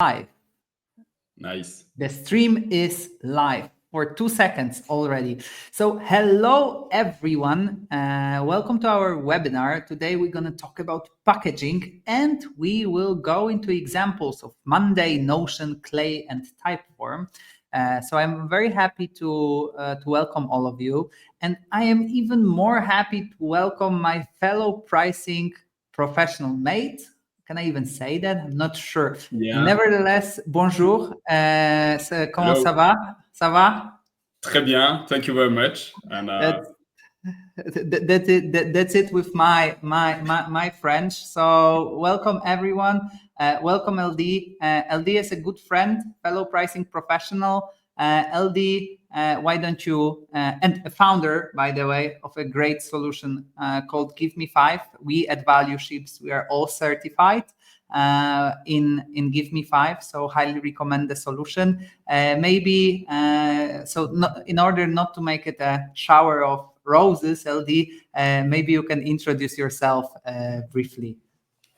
Live. Nice. The stream is live for 2 seconds already. So hello everyone. Welcome to our webinar. Today we're going to talk about packaging and we will go into examples of Monday, Notion, Clay and Typeform. So I'm very happy to welcome all of you. And I am even more happy to welcome my fellow pricing professional mate. Can I even say that? I'm not sure. Yeah. Nevertheless, bonjour. Comment Hello. ça va? Ça va? Très bien. Thank you very much. And That's it with my French. So welcome everyone. Welcome LD. LD is a good friend, fellow pricing professional. LD, why don't you, and a founder, by the way, of a great solution called Givemefive. We at Value Ships, we are all certified in Givemefive, so highly recommend the solution. Maybe, in order not to make it a shower of roses, LD, maybe you can introduce yourself briefly.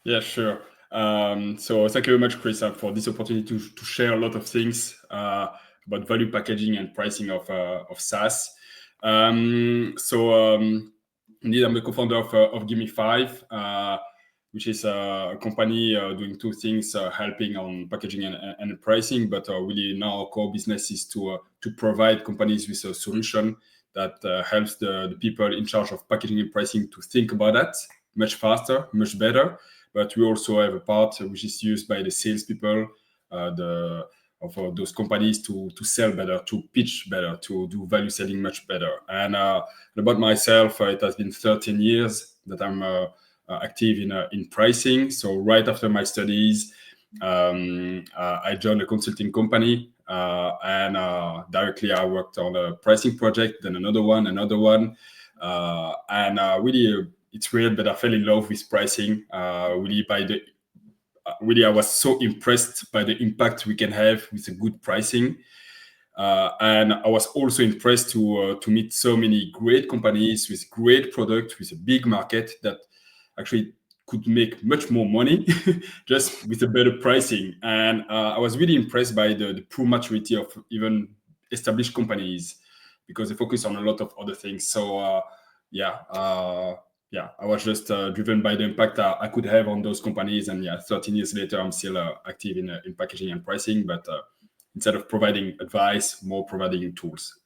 Yeah, sure. So thank you very much, Chris, for this opportunity to share a lot of things about value packaging and pricing of SaaS. Indeed, I'm the co-founder of Givemefive, which is a company doing two things, helping on packaging and pricing. But really now our core business is to provide companies with a solution that helps the people in charge of packaging and pricing to think about that much faster, much better. But we also have a part which is used by the salespeople of those companies to sell better, to pitch better, to do value selling much better. And about myself, it has been 13 years that I'm active in pricing. So right after my studies, I joined a consulting company and directly I worked on a pricing project, then another one, really it's weird, but I fell in love with pricing. Really I was so impressed by the impact we can have with a good pricing. And I was also impressed to meet so many great companies with great products, with a big market that actually could make much more money just with a better pricing. And I was really impressed by the poor maturity of even established companies because they focus on a lot of other things. So I was just driven by the impact I could have on those companies. And 13 years later, I'm still active in packaging and pricing, but instead of providing advice, more providing tools.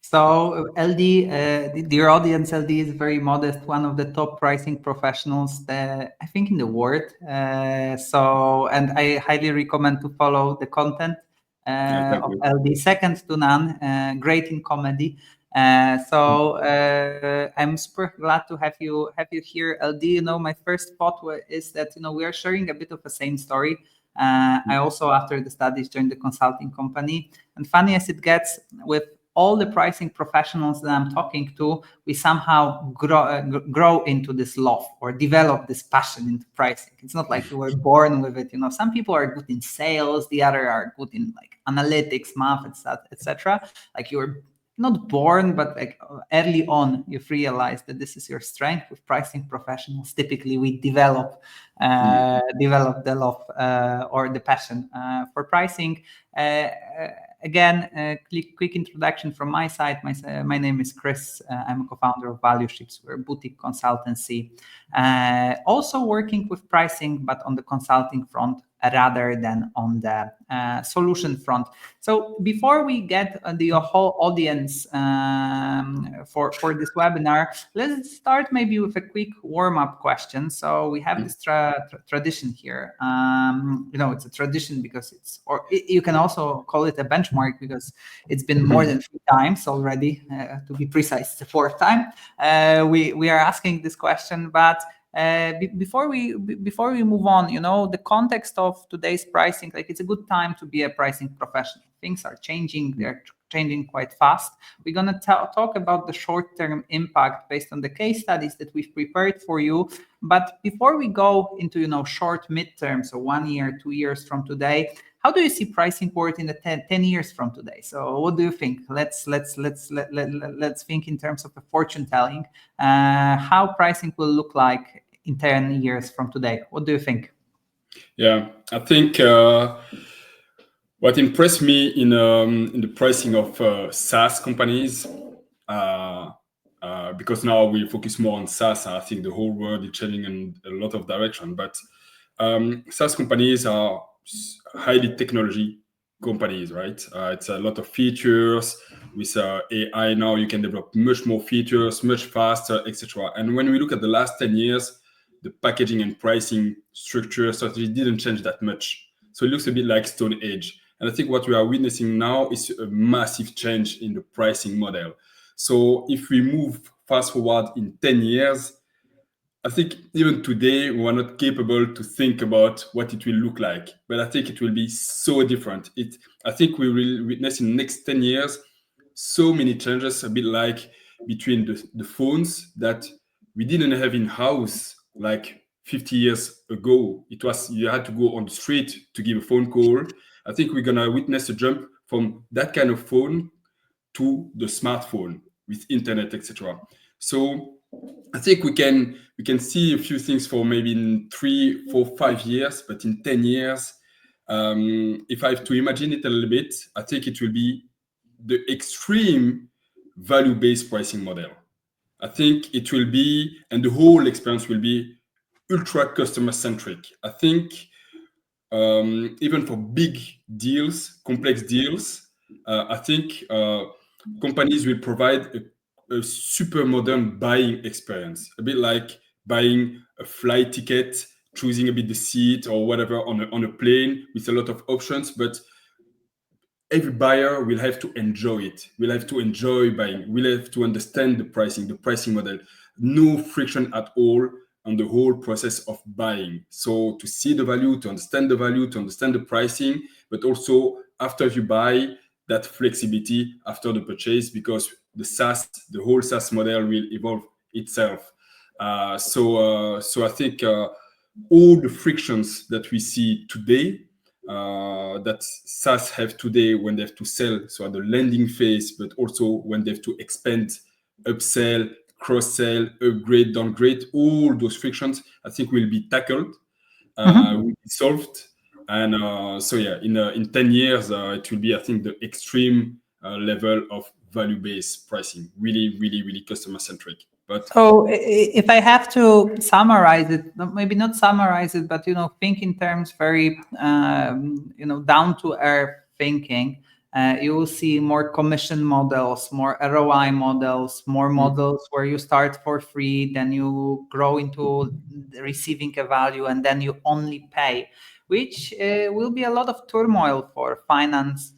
So LD, dear audience, LD is very modest, one of the top pricing professionals, I think, in the world. And I highly recommend to follow the content of LD, second to none, great in comedy. I'm super glad to have you here, LD. My first thought is that we are sharing a bit of the same story. I also, after the studies, joined the consulting company, and funny as it gets, with all the pricing professionals that I'm talking to, we somehow grow into this love or develop this passion into pricing. It's not like you were born with it. Some people are good in sales, the other are good in like analytics, math, etc. Like you were not born, but like early on, you've realized that this is your strength. With pricing professionals, typically we develop the love or the passion for pricing. Again, quick introduction from my side. My name is Chris. I'm a co-founder of Value Ships. We're a boutique consultancy, also working with pricing, but on the consulting front rather than on the solution front. So before we get the whole audience for this webinar, let's start maybe with a quick warm-up question. So we have this tradition here. It's a tradition because you can also call it a benchmark because it's been more than 3 times already. To be precise, the 4th time we are asking this question, but before we move on, the context of today's pricing, like it's a good time to be a pricing professional. Things are changing; they're changing quite fast. We're gonna talk about the short-term impact based on the case studies that we've prepared for you. But before we go into short, mid-term, so 1 year, 2 years from today, how do you see pricing work in the 10 years from today? So what do you think? Let's think in terms of a fortune telling. How pricing will look like in 10 years from today? What do you think? Yeah, I think what impressed me in the pricing of SaaS companies, because now we focus more on SaaS, and I think the whole world is changing in a lot of direction. But SaaS companies are highly technology companies, right? It's a lot of features. With AI now, you can develop much more features, much faster, etc. And when we look at the last 10 years, the packaging and pricing structure strategy didn't change that much. So it looks a bit like Stone Age. And I think what we are witnessing now is a massive change in the pricing model. So if we move fast forward in 10 years, I think even today we are not capable to think about what it will look like, but I think it will be so different. I think we will witness in the next 10 years so many changes, a bit like between the phones that we didn't have in house like 50 years ago. It was you had to go on the street to give a phone call. I think we're gonna witness a jump from that kind of phone to the smartphone with internet, etc. So I think we can see a few things for maybe in 3, 4, 5 years, but in 10 years, if I have to imagine it a little bit, I think it will be the extreme value-based pricing model. I think it will be, and the whole experience will be ultra customer-centric. I think even for big deals, complex deals, I think companies will provide a super modern buying experience, a bit like buying a flight ticket, choosing a bit the seat or whatever on a plane with a lot of options. But every buyer will have to enjoy it. Will have to enjoy buying. Will have to understand the pricing model. No friction at all on the whole process of buying. So to see the value, to understand the pricing, but also after you buy, that flexibility after the purchase, because the whole SaaS model will evolve itself. So I think all the frictions that we see today, that SaaS have today when they have to sell, so at the landing phase, but also when they have to expand, upsell, cross-sell, upgrade, downgrade, all those frictions, I think will be tackled, will be solved. And so yeah, in 10 years, it will be, I think, the extreme level of value-based pricing, really, really, really customer-centric. But So if I have to summarize it, maybe not summarize it, but think in terms very down to earth thinking, you will see more commission models, more ROI models, more models where you start for free, then you grow into receiving a value, and then you only pay, which will be a lot of turmoil for finance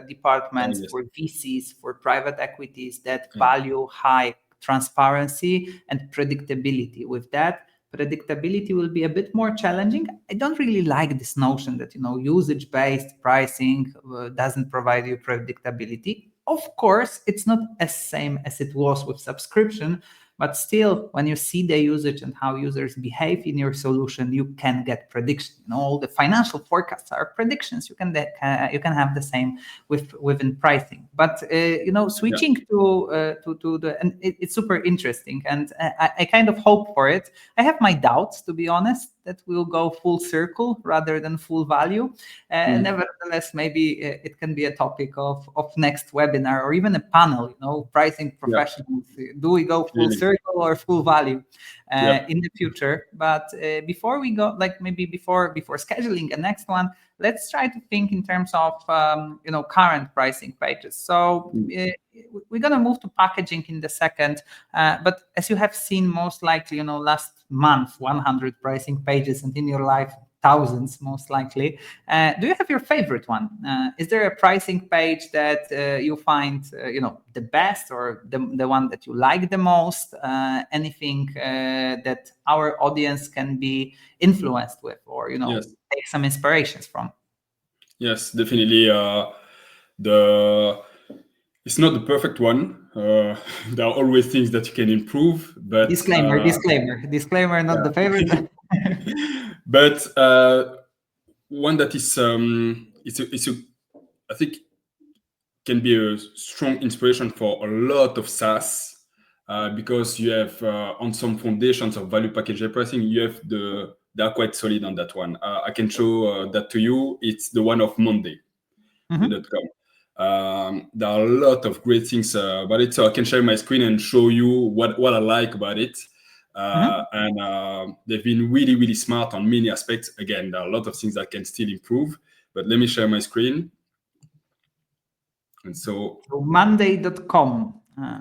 departments, yes. for VCs, for private equities that value high transparency and predictability. With that, predictability will be a bit more challenging. I don't really like this notion that usage-based pricing doesn't provide you predictability. Of course, it's not as same as it was with subscription, but still, when you see the usage and how users behave in your solution, you can get prediction. All the financial forecasts are predictions. You can have the same within pricing. But switching to the, and it's super interesting, and I kind of hope for it. I have my doubts, to be honest, that we'll go full circle rather than full value. Nevertheless, maybe it can be a topic of next webinar or even a panel. Pricing professionals. Do we go full circle or full value in the future? But before we go, maybe before scheduling the next one, let's try to think in terms of current pricing pages. So we're gonna move to packaging in the second, but as you have seen, most likely last month 100 pricing pages, and in your life thousands most likely. Do you have your favorite one? Is there a pricing page that you find the best, or the one that you like the most? Anything that our audience can be influenced with, or take some inspirations from? Yes, definitely. It's not the perfect one. There are always things that you can improve, but disclaimer, not the favorite. But one that is I think can be a strong inspiration for a lot of SaaS, because you have on some foundations of value package pricing, you have the they are quite solid on that one. I can show that to you. It's the one of Monday.com. There are a lot of great things about it, so I can share my screen and show you what I like about it. And they've been really smart on many aspects. Again, there are a lot of things that can still improve, but let me share my screen. And so Monday.com.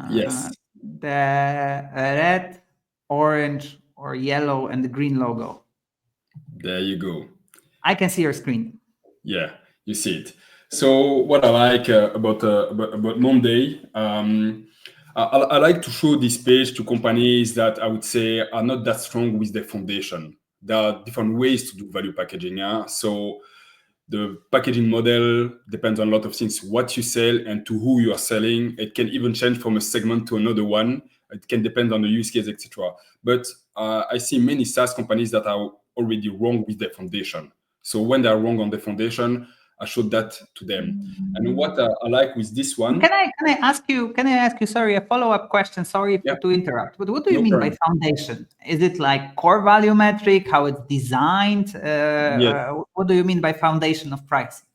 Yes, The red, orange, or yellow and the green logo. there you go. I can see your screen. Yeah, you see it. So what I like about Monday, I like to show this page to companies that I would say are not that strong with their foundation. There are different ways to do value packaging. So the packaging model depends on a lot of things, what you sell and to who you are selling. It can even change from a segment to another one. It can depend on the use case, etc. But I see many SaaS companies that are already wrong with their foundation. So when they are wrong on the foundation, I showed that to them. And what I like with this one. Can I ask you? Sorry, a follow-up question. Sorry to interrupt. But what do you mean by foundation? Is it like core value metric? How it's designed? Yes. What do you mean by foundation of pricing?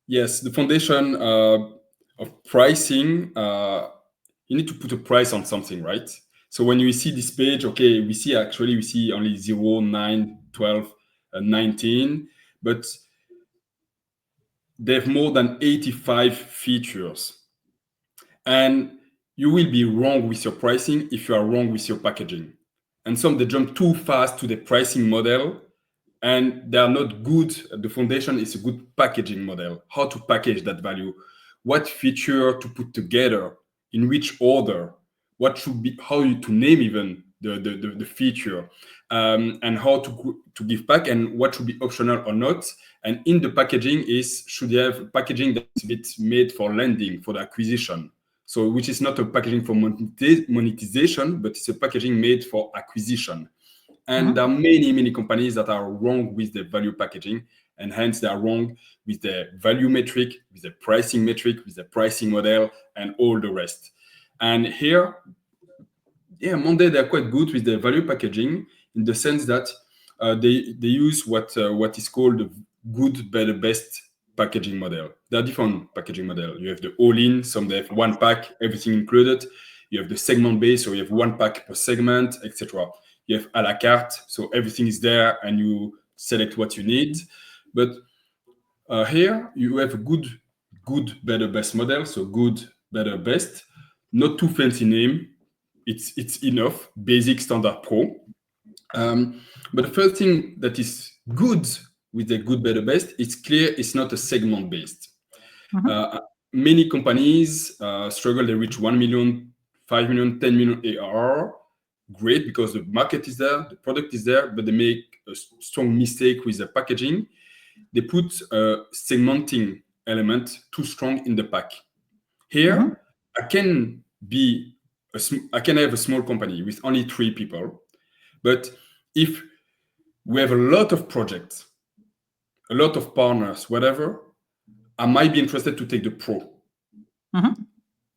Yes, the foundation of pricing. You need to put a price on something, right? So when you see this page, okay, we see only 0, 9, 12, 19, but they have more than 85 features. And you will be wrong with your pricing if you are wrong with your packaging. And some, they jump too fast to the pricing model and they are not good. The foundation is a good packaging model, how to package that value, what feature to put together, in which order, what should be, how you to name even the feature, and how to give back and what should be optional or not. And in the packaging should you have packaging that's a bit made for landing, for the acquisition. So which is not a packaging for monetization, but it's a packaging made for acquisition. And there are many companies that are wrong with the value packaging, and hence they are wrong with the value metric, with the pricing metric, with the pricing model, and all the rest. And here, Monday, they're quite good with the value packaging in the sense that they use what is called the good, better, best packaging model. There are different packaging models. You have the all-in, some they have one pack, everything included. You have the segment-based, so you have one pack per segment, etc. You have a la carte, so everything is there and you select what you need. But here you have a good, better, best model. So good, better, best. Not too fancy name. It's enough. Basic, standard, pro. But the first thing that is good with the good, better, best, it's clear it's not a segment-based. Many companies struggle. They reach 1 million, 5 million, 10 million ARR. Great, because the market is there, the product is there, but they make a strong mistake with the packaging. They put a segmenting element too strong in the pack. Here, I can have a small company with only 3 people, but if we have a lot of projects, a lot of partners, whatever, I might be interested to take the pro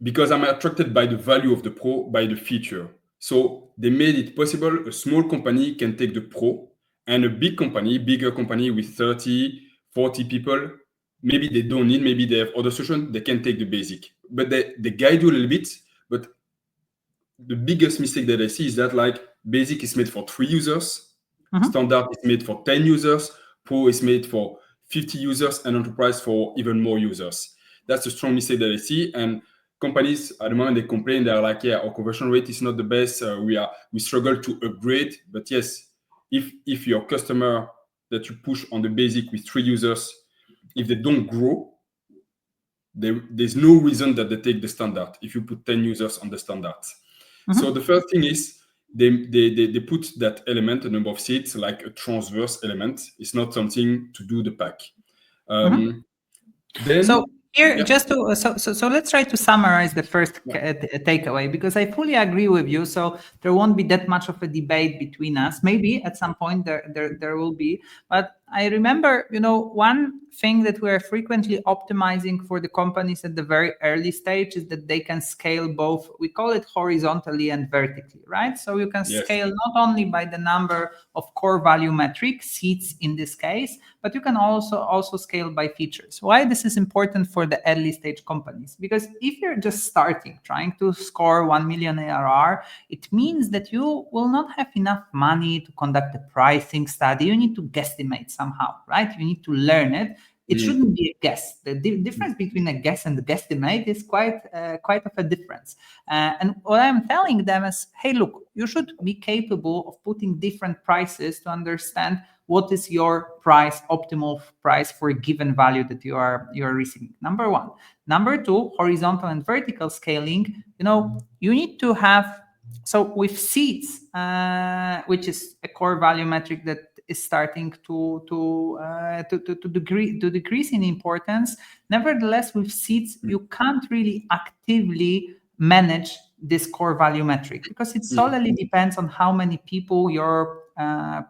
because I'm attracted by the value of the pro, by the feature. So they made it possible. A small company can take the pro, and a bigger company with 30, 40 people, maybe they don't need, maybe they have other solutions, they can take the basic. But they guide you a little bit. But the biggest mistake that I see is that like basic is made for 3 users, standard is made for 10 users, pro is made for 50 users, and enterprise for even more users. That's a strong mistake that I see. And companies at the moment, they complain, they're like, yeah, our conversion rate is not the best. We struggle to upgrade. But yes, if your customer that you push on the basic with 3 users, if they don't grow, there's no reason that they take the standard if you put 10 users on the standards. So the first thing is they put that element, a number of seats, like a transverse element. It's not something to do the pack. Then so here, just to so let's try to summarize the first takeaway, because I fully agree with you. So there won't be that much of a debate between us. Maybe at some point there will be, but I remember, one thing that we are frequently optimizing for the companies at the very early stage is that they can scale both. We call it horizontally and vertically, right? So you can scale not only by the number of core value metric seats in this case, but you can also scale by features. Why this is important for the early stage companies? Because if you're just starting, trying to score 1 million ARR, it means that you will not have enough money to conduct a pricing study. You need to guesstimate somehow, right? You need to learn it. It shouldn't be a guess. The difference between a guess and a guesstimate is quite of a difference. And what I'm telling them is, hey, look, you should be capable of putting different prices to understand what is your optimal price for a given value that you are receiving. Number one. Number two, horizontal and vertical scaling. You need to have. So with seats, which is a core value metric that is starting to decrease in importance. Nevertheless, with seats, you can't really actively manage this core value metric because it solely depends on how many people your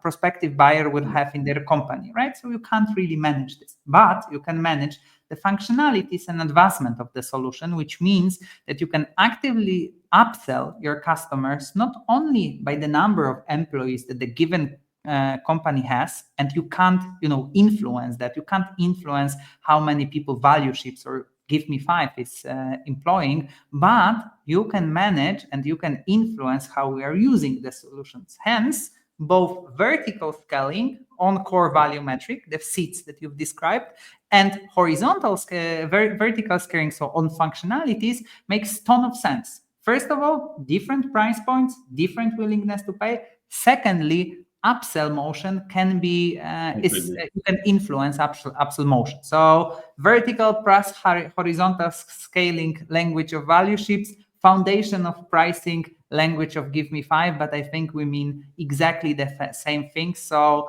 prospective buyer will have in their company, right? So you can't really manage this, but you can manage the functionalities and advancement of the solution, which means that you can actively upsell your customers not only by the number of employees that the given company has, and you can't influence that. You can't influence how many people ValueShips or Givemefive is employing, but you can manage and you can influence how we are using the solutions. Hence, both vertical scaling on core value metric, the seats that you've described, and horizontal vertical scaling, so on functionalities, makes a ton of sense. First of all, different price points, different willingness to pay. Secondly, upsell motion can be you can influence upsell motion. So vertical plus horizontal scaling, language of ValueShips, foundation of pricing, language of Givemefive, but I think we mean exactly the same thing. So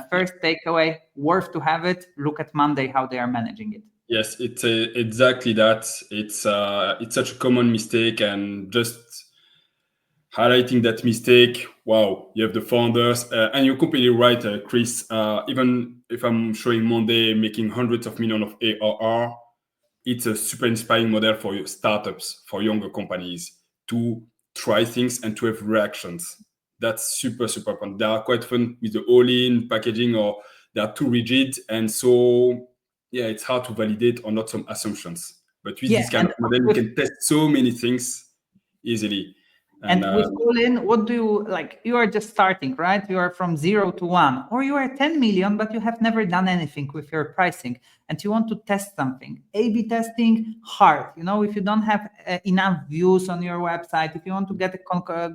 first takeaway, worth to have it. Look at Monday how they are managing it. Yes, it's exactly that. It's such a common mistake, and just highlighting that mistake. Wow, you have the founders, and you're completely right, Chris. Even if I'm showing Monday making hundreds of millions of ARR, it's a super inspiring model for your startups, for younger companies to try things and to have reactions. That's super, super fun. They are quite fun with the all-in packaging, or they are too rigid. And so, yeah, it's hard to validate or not some assumptions. But with this kind of model, you can test so many things easily. And with all-in, what do you like? You are just starting, right? You are from 0 to 1, or you are 10 million, but you have never done anything with your pricing, and you want to test something. A/B testing, hard. If you don't have enough views on your website, if you want to get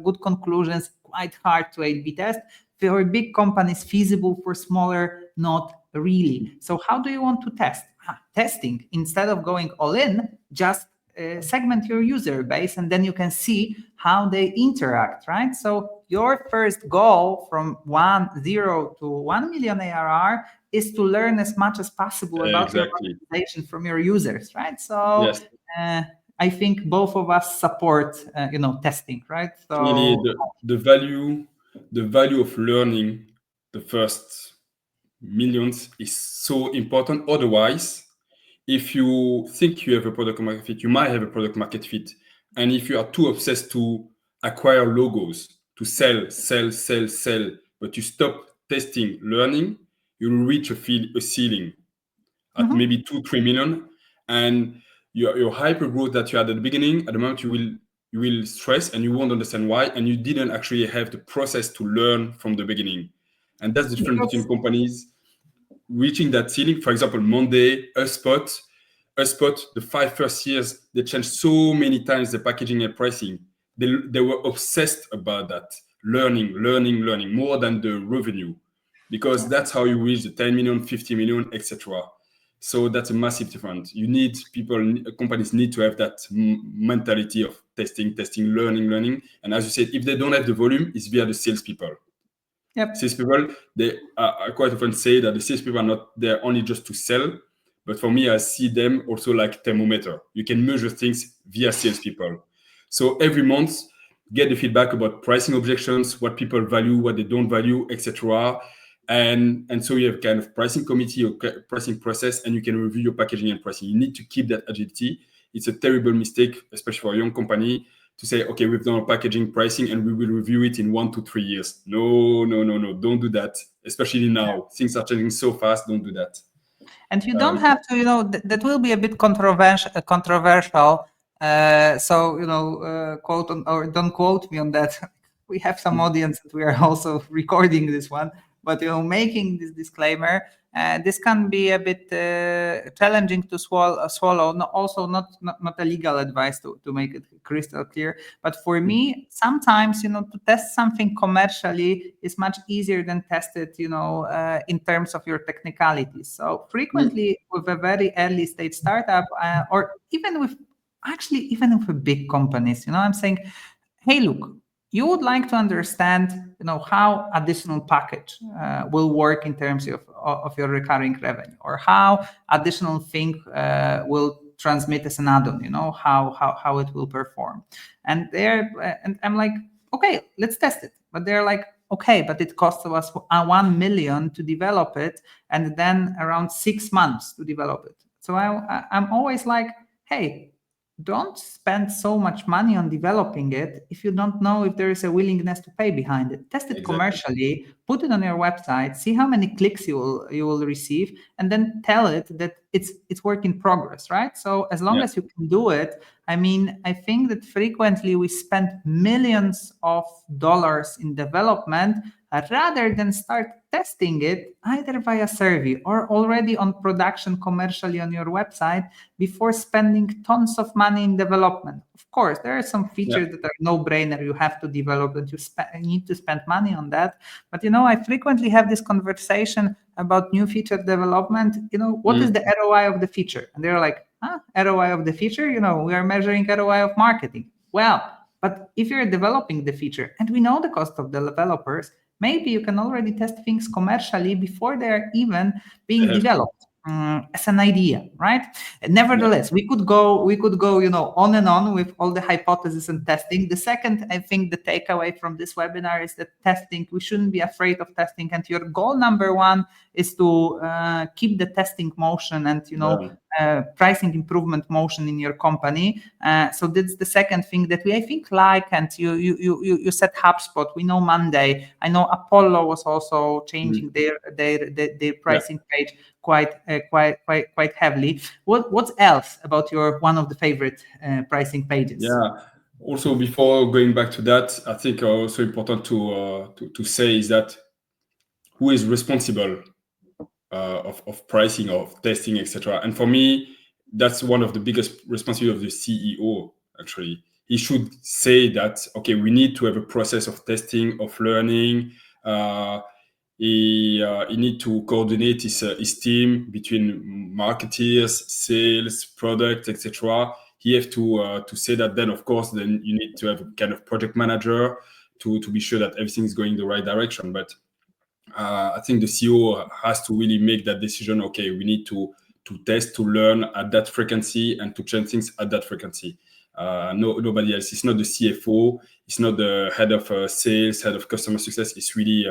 good conclusions, quite hard to A/B test. For big companies, feasible. For smaller, not really. So how do you want to test? Testing, instead of going all in, just segment your user base, and then you can see how they interact, right? So your first goal from 0 to 1 million ARR is to learn as much as possible about your organization from your users, right? So I think both of us support, testing, right? So really, the value of learning the first millions is so important. Otherwise, if you think you have a product market fit, you might have a product market fit. And if you are too obsessed to acquire logos, to sell, but you stop testing, learning, you will reach a ceiling at maybe 2-3 million. And your hyper growth that you had at the beginning, at the moment you will stress and you won't understand why. And you didn't actually have the process to learn from the beginning. And that's the difference between companies reaching that ceiling. For example, Monday, HubSpot, the 5 first years, they changed so many times the packaging and pricing. They were obsessed about that, learning more than the revenue, because that's how you reach the 10 million, 50 million, etc. So that's a massive difference. Companies need to have that mentality of testing, learning. And as you said, if they don't have the volume, it's via the salespeople. Salespeople, they quite often say that the salespeople are not there only just to sell, but for me, I see them also like thermometer. You can measure things via salespeople. So every month, get the feedback about pricing objections, what people value, what they don't value, etc. and so you have kind of pricing committee or pricing process, and you can review your packaging and pricing. You need to keep that agility. It's a terrible mistake, especially for a young company, to say, okay, we've done our packaging pricing and we will review it in 1 to 3 years. No, don't do that. Especially now, things are changing so fast. Don't do that. And you don't have to, that will be a bit controversial. So, quote on, or don't quote me on that. We have some audience that we are also recording this one, but making this disclaimer, this can be a bit challenging to swallow. No, also not a legal advice to make it crystal clear. But for me, sometimes to test something commercially is much easier than test it, in terms of your technicalities. So frequently with a very early stage startup, or even with big companies, I'm saying, hey, look, you would like to understand, how additional package will work in terms of your recurring revenue, or how additional thing will transmit as an add-on, how it will perform. And I'm like, okay, let's test it. But they're like, okay, but it costs us 1 million to develop it, and then around 6 months to develop it. So I'm always like, hey, don't spend so much money on developing it if you don't know if there is a willingness to pay behind it. Test it commercially, put it on your website, see how many clicks you will receive, and then tell it that it's work in progress, right? So as long as you can do it, I think that frequently we spend millions of dollars in development rather than start testing it either via survey or already on production commercially on your website before spending tons of money in development. Of course, there are some features that are no-brainer. You have to develop and you need to spend money on that. But, I frequently have this conversation about new feature development. What is the ROI of the feature? And they're like, ROI of the feature? We are measuring ROI of marketing. Well, but if you're developing the feature and we know the cost of the developers, maybe you can already test things commercially before they're even being developed as an idea, right? Nevertheless, we could go, on and on with all the hypotheses and testing. The second, I think, the takeaway from this webinar is that testing, we shouldn't be afraid of testing. And your goal number one is to keep the testing motion and, pricing improvement motion in your company. So that's the second thing that we, I think, like. And you said HubSpot. We know Monday. I know Apollo was also changing their pricing page quite heavily. What's else about your one of the favorite pricing pages? Yeah. Also, before going back to that, I think also important to say is that who is responsible of pricing, of testing, etc. And for me, that's one of the biggest responsibility of the CEO. Actually, he should say that, okay, we need to have a process of testing, of learning. He need to coordinate his team between marketers, sales, product, etc. He have to say that. Then, of course, then you need to have a kind of project manager to be sure that everything is going the right direction. But I think the CEO has to really make that decision. Okay, we need to test, to learn at that frequency, and to change things at that frequency. Nobody else. It's not the CFO. It's not the head of sales, head of customer success. It's really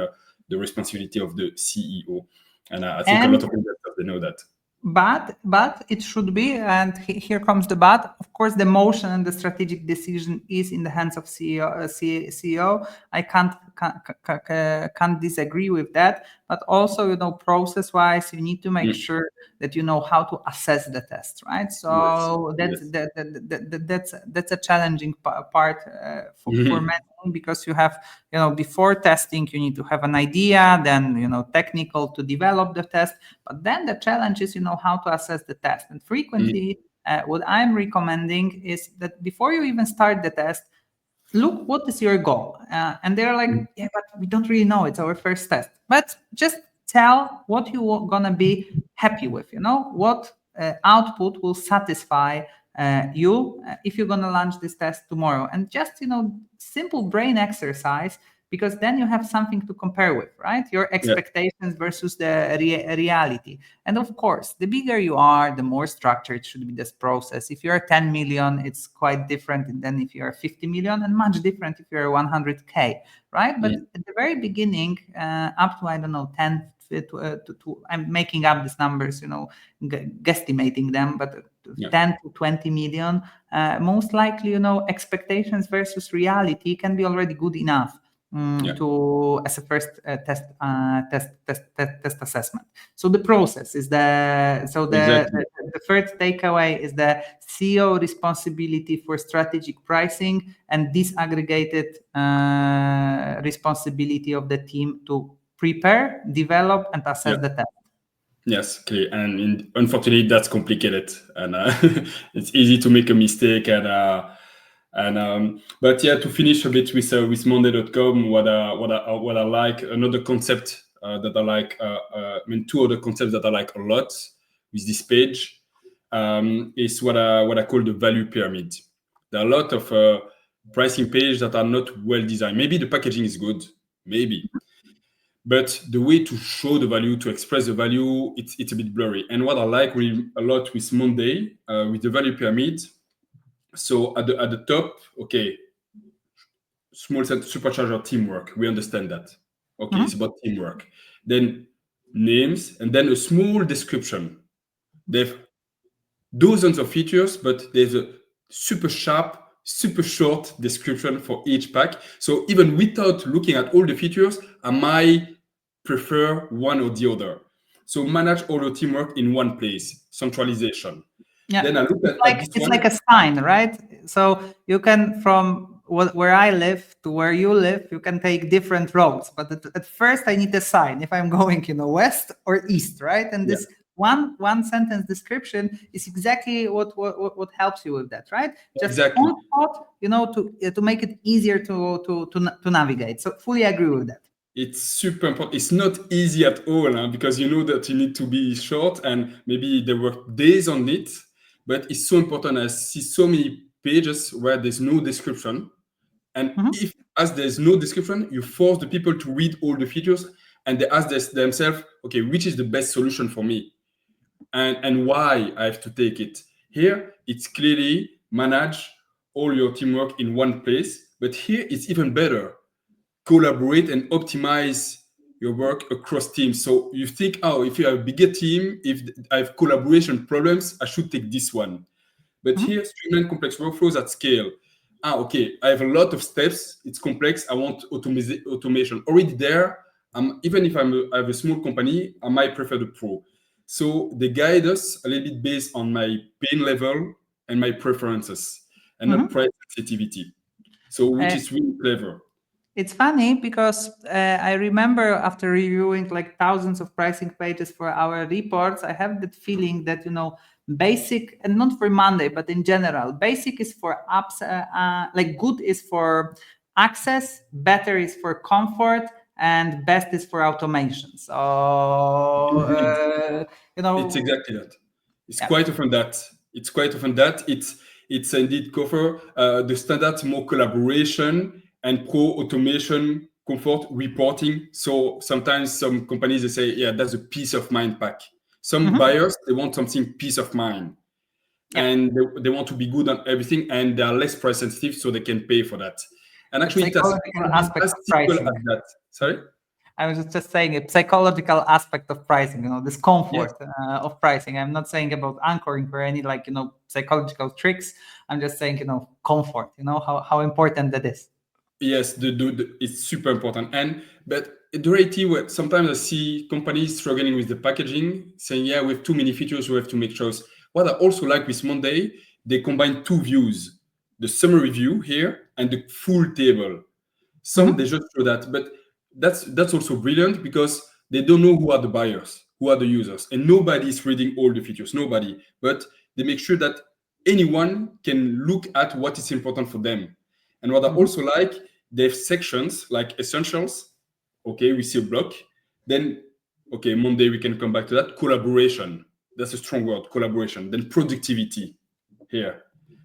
the responsibility of the CEO. And I think a lot of investors, they know that. But it should be, and here comes the but. Of course, the motion and the strategic decision is in the hands of CEO. I can't disagree with that. But also, process-wise, you need to make sure that you know how to assess the test, right? So that's a challenging part for many, because you have, before testing, you need to have an idea, then, technical to develop the test. But then the challenge is, how to assess the test. And frequently, what I'm recommending is that before you even start the test, look, what is your goal? And they're like, yeah, but we don't really know. It's our first test. But just tell what you're going to be happy with, what output will satisfy you if you're going to launch this test tomorrow. And just, simple brain exercise because then you have something to compare with, right? Your expectations versus the reality. And of course, the bigger you are, the more structured should be this process. If you're 10 million, it's quite different than if you're 50 million, and much different if you're 100K, right? But at the very beginning, up to, I don't know, 10 to I'm making up these numbers, guesstimating them, but 10 to 20 million, most likely, expectations versus reality can be already good enough to as a first test assessment. So the process is the first takeaway is the CEO responsibility for strategic pricing and disaggregated responsibility of the team to prepare, develop, and assess the test. Yes, clear. And unfortunately, that's complicated, and it's easy to make a mistake. But to finish a bit with Monday.com, what I like, another concept that I like, two other concepts that I like a lot with this page is what I call the value pyramid. There are a lot of pricing pages that are not well designed. Maybe the packaging is good, maybe. But the way to show the value, to express the value, it's a bit blurry. And what I like a lot with Monday, with the value pyramid, so at the top, small set supercharger teamwork. We understand that. It's about teamwork. Then names, and then a small description. They have dozens of features, but there's a super sharp, super short description for each pack. So even without looking at all the features, I might prefer one or the other. So manage all your teamwork in one place, centralization. Yeah, then I look it's like a sign, right? So you can, from where I live to where you live, you can take different roads. But at first, I need a sign if I'm going, west or east, right? And this one sentence description is exactly what helps you with that, right? Just on spot, to make it easier to navigate. So fully agree with that. It's super important. It's not easy at all, because you know that you need to be short, and maybe they work days on it. But it's so important. I see so many pages where there's no description. And as there's no description, you force the people to read all the features, and they ask themselves, okay, which is the best solution for me? And why I have to take it. Here, it's clearly manage all your teamwork in one place. But here, it's even better. Collaborate and optimize your work across teams. So you think, if you have a bigger team, if I have collaboration problems, I should take this one. But here, streamline complex workflows at scale. I have a lot of steps. It's complex. I want automation. Already there, even if I have a small company, I might prefer the pro. So they guide us a little bit based on my pain level and my preferences, and not price sensitivity. So which is really clever. It's funny because I remember after reviewing like thousands of pricing pages for our reports, I have that feeling that, basic, and not for Monday, but in general, basic is for apps, like good is for access, better is for comfort, and best is for automation. So, it's exactly that. It's quite often that. It's indeed cover the standards, more collaboration, and pro automation, comfort, reporting. So sometimes some companies, they say, that's a peace of mind pack. Some buyers, they want something peace of mind. And they want to be good on everything, and they are less price sensitive, so they can pay for that. And actually, it's as simple as that. Sorry? I was just saying a psychological aspect of pricing, this comfort of pricing. I'm not saying about anchoring or any psychological tricks. I'm just saying, comfort, how important that is. Yes, it's super important. But the reality, sometimes I see companies struggling with the packaging, saying, we have too many features, we have to make choice. What I also like with Monday, they combine two views, the summary view here and the full table. Some they just show that, but that's also brilliant because they don't know who are the buyers, who are the users, and nobody is reading all the features, nobody. But they make sure that anyone can look at what is important for them. And what I also like, they have sections like essentials. We see a block. Then, Monday, we can come back to that. Collaboration. That's a strong word, collaboration. Then productivity here.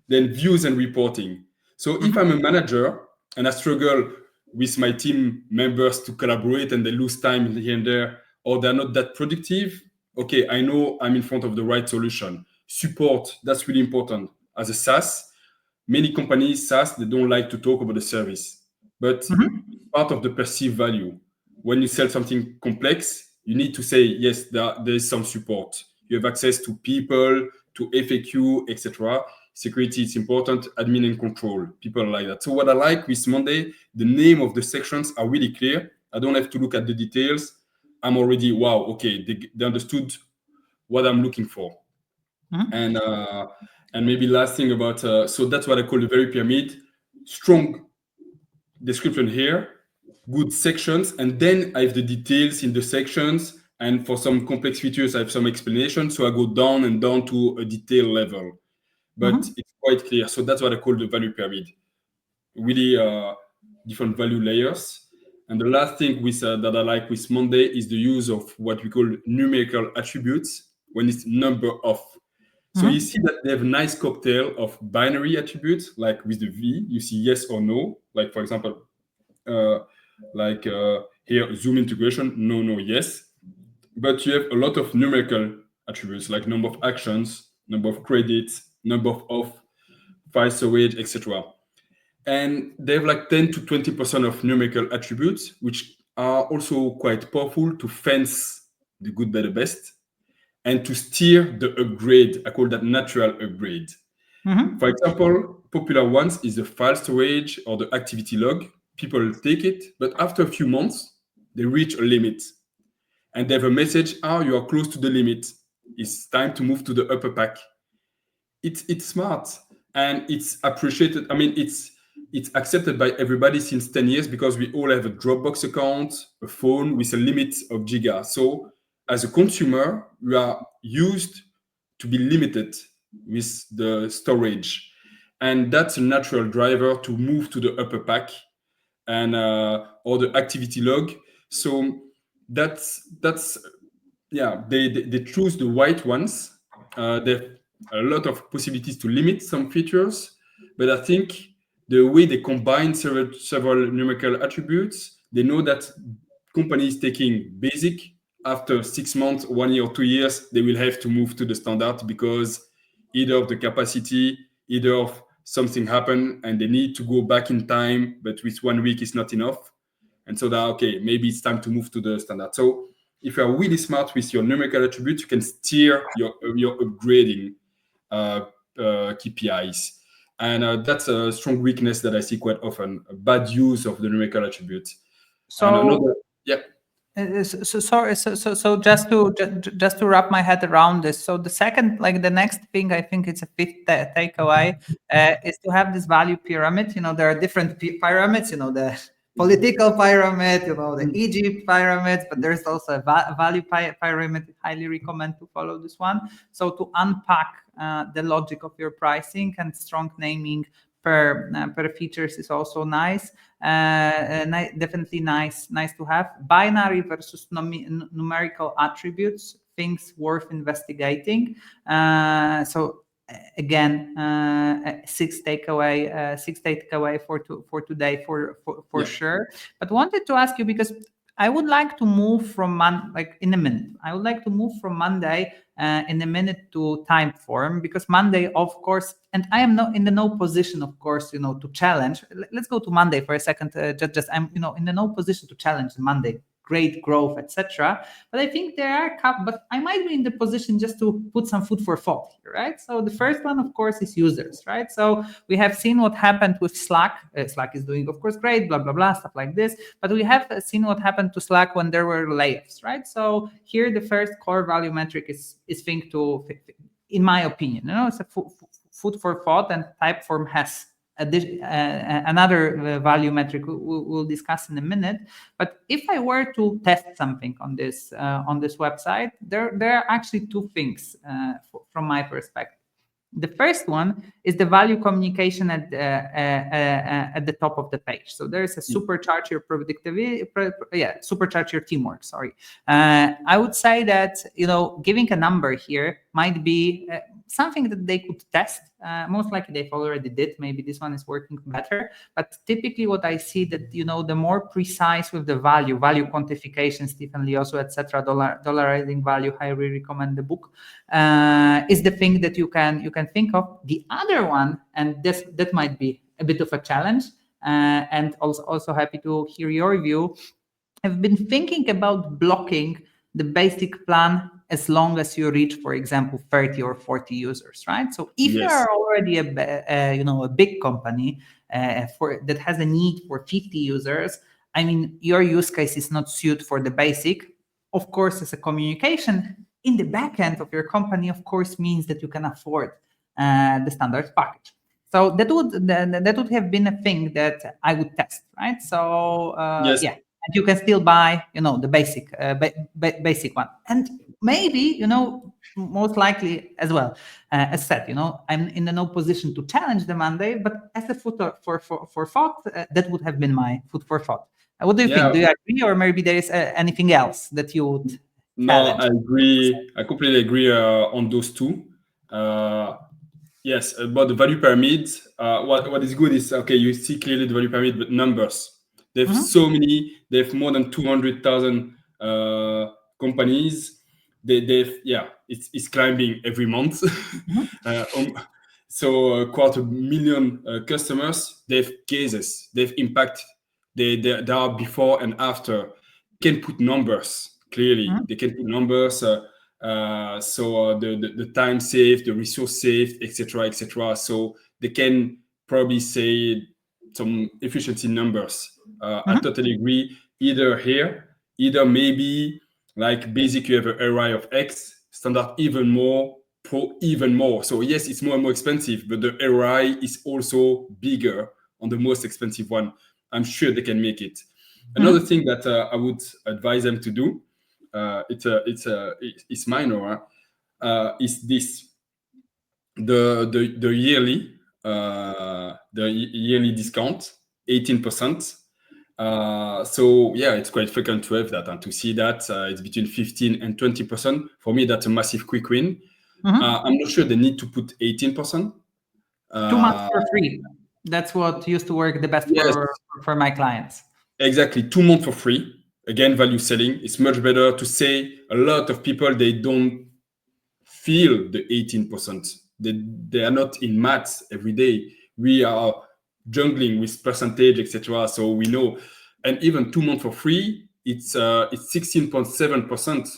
Then views and reporting. So if I'm a manager and I struggle with my team members to collaborate and they lose time here and there, or they're not that productive, okay, I know I'm in front of the right solution. Support, that's really important. As a SaaS, many companies, SaaS, they don't like to talk about the service, but it's part of the perceived value. When you sell something complex, you need to say, yes, there is some support. You have access to people, to FAQ, etc. Security is important, admin and control. People like that. So what I like with Monday, the name of the sections are really clear. I don't have to look at the details. I'm already, wow, okay, they understood what I'm looking for. And maybe last thing about, so that's what I call the value pyramid. Strong description here, good sections, and then I have the details in the sections. And for some complex features, I have some explanation. So I go down and down to a detail level. But it's quite clear. So that's what I call the value pyramid. Really different value layers. And the last thing that I like with Monday is the use of what we call numerical attributes when it's number of. So you see that they have a nice cocktail of binary attributes, like with the V, you see yes or no. Like, for example, here, Zoom integration, no, no, yes. But you have a lot of numerical attributes, like number of actions, number of credits, number of file storage, etc. And they have like 10 to 20% of numerical attributes, which are also quite powerful to fence the good, better, best, and to steer the upgrade. I call that natural upgrade. For example, popular ones is the file storage or the activity log. People take it, but after a few months, they reach a limit. And they have a message, you are close to the limit. It's time to move to the upper pack. It's smart and it's appreciated. I mean, it's accepted by everybody since 10 years because we all have a Dropbox account, a phone with a limit of giga. So as a consumer, we are used to be limited with the storage. And that's a natural driver to move to the upper pack and or the activity log. So that's they choose the right ones. They have a lot of possibilities to limit some features, but I think the way they combine several numerical attributes, they know that companies taking basic, after 6 months, 1 year, or 2 years, they will have to move to the standard because either of the capacity, either of something happened and they need to go back in time, but with 1 week is not enough. And so that, okay, maybe it's time to move to the standard. So if you're really smart with your numerical attributes, you can steer your upgrading KPIs. And that's a strong weakness that I see quite often, a bad use of the numerical attributes. So just to wrap my head around this. So the next thing I think it's a fifth takeaway is to have this value pyramid. There are different pyramids. The political pyramid, the Egypt pyramids, but there's also a value pyramid. I highly recommend to follow this one. So to unpack the logic of your pricing and strong naming per features is also nice. Definitely nice to have. Binary versus numerical attributes, things worth investigating. So again, six takeaway for today for sure. But wanted to ask you, because I would like to move from in a minute. I would like to move from Monday in a minute to Typeform, because Monday, of course, and I am not in the no position, of course, to challenge. Let's go to Monday for a second. I'm, in the no position to challenge Monday. Great growth, etc. But I think there are but I might be in the position just to put some food for thought here, right? So the first one, of course, is users, right? So we have seen what happened with Slack. Slack is doing, of course, great, blah, blah, blah, stuff like this. But we have seen what happened to Slack when there were layoffs, right? So here, the first core value metric is thing to, in my opinion, it's a food for thought, and Typeform has another value metric we'll discuss in a minute. But if I were to test something on this website, there are actually two things from my perspective. The first one is the value communication at the top of the page. So there is a supercharge your productivity, supercharge your teamwork. Sorry, I would say that giving a number here might be something that they could test. Most likely they've already did. Maybe this one is working better. But typically what I see that, the more precise with the value quantification, Stephen Lee also, etc., dollarizing value, highly recommend the book, is the thing that you can think of. The other one, and that might be a bit of a challenge, and also happy to hear your view. I've been thinking about blocking the basic plan as long as you reach, for example, 30 or 40 users, right? So if you are already a big company that has a need for 50 users, I mean, your use case is not suited for the basic. Of course, as a communication in the back end of your company, of course, means that you can afford the standard package. So that would have been a thing that I would test, right? So yeah. And you can still buy, the basic one, and maybe, most likely as well. As said, I'm in no position to challenge the mandate, but as a food for thought, that would have been my food for thought. What do you think? Do you agree, or maybe there is anything else that you would challenge? No, I agree. I completely agree on those two. Yes, about the value pyramid. What is good is, okay, you see clearly the value pyramid, but numbers. They have so many. They have more than 200,000 companies. It's climbing every month. So 250,000 customers. They have cases. They have impact. They are before and after. They can put numbers clearly. They can put numbers. So the time saved, the resource saved, etc. So they can probably say some efficiency numbers. I totally agree. Either maybe like basic, you have an array of X, standard even more, pro even more. So yes, it's more and more expensive, but the array is also bigger on the most expensive one. I'm sure they can make it. Another thing that I would advise them to do, it's minor, is this: the yearly discount, 18%. So yeah, it's quite frequent to have that and to see that it's between 15 and 20%. For me, that's a massive quick win. I'm not sure they need to put 18%. 2 months for free. That's what used to work the best for my clients. Exactly, 2 months for free. Again, value selling. It's much better to say. A lot of people, they don't feel the 18%. They are not in maths every day. We are jungling with percentage, etc. So we know. And even 2 months for free, it's 16.7%.